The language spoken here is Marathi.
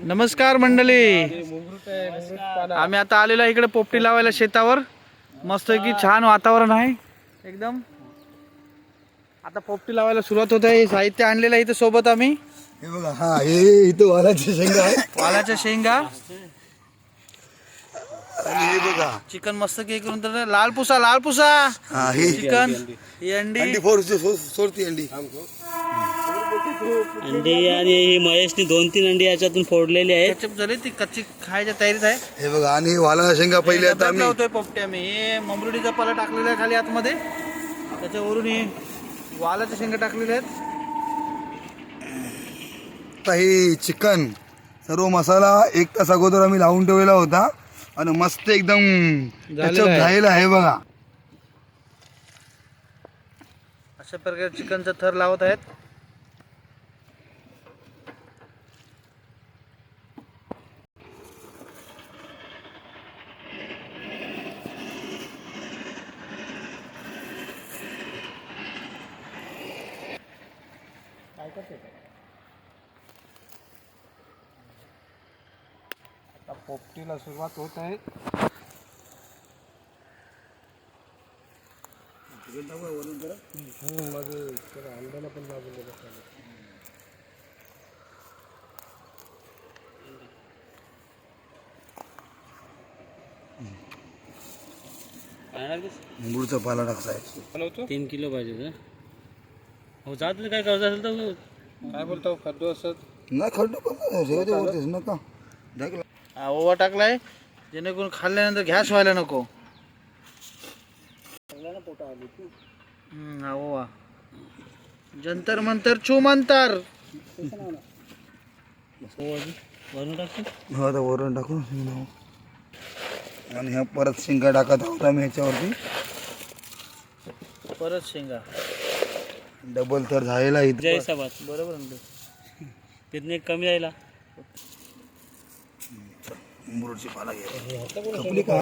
नमस्कार मंडळी, आम्ही आता आलेलो आहे इकडे पोपटी लावायला शेतावर. मस्त की छान वातावरण आहे एकदम. आता पोपटी लावायला सुरुवात होत आहे. साहित्य आणलेलं आहे इथे सोबत आम्ही. हे बघा, हा हे इथं वालाच्या शेंगा आहे. वालाच्या शेंगा आणि हे बघा चिकन मस्त की करून तर लाल पुसा हा हे चिकन, ही अंडी अंडी सोडती अंडी. अंडी आणि ही महेशने 2-3 अंडी याच्यातून फोडलेली आहेत. केचप झाली, ती कच्ची खायच्या तयारीत आहे. हे बघा, आणि वालाच्या शेंगा पहिले आता आम्ही लावतोय पोपटी आम्ही. हे ममरुडीचा पाला टाकलेला आहे खाली आतमध्ये, त्याच्यावरून हे वालाच्या शेंगा टाकलेल्या आहेत. आता हे चिकन सर्व मसाला 1 तास अगोदर आम्ही लावून ठेवलेला होता आणि मस्त एकदम आहे. झालेला आहे बघा. अशा प्रकारे चिकनचा थर लावत आहेत. आता पोपटीला सुरुवात होत आहे. मुंगूरचा पाला टाकसा आहे. 3 किलो पाहिजे का? हो जात काय कर्ज असेल तर काय बोलतो खड्डू असत नाही खड्डू पण वरतीच नका ढकला. ओवा टाकलाय जेणेकरून खाल्ल्यानंतर घॅस व्हायला नको. हा ओवा जंतर मंतर छू मंतर. वरून टाकतो. हो आता वरून टाकू. आणि ह्या परत शेंगा टाकत आहोत आम्ही ह्याच्यावरती. परत शेंगा डबल तर झालेला ज्या इथे. हिसाबात बरोबर ना. तिथून एक कमी यायला. मुरुडची पाला घ्या.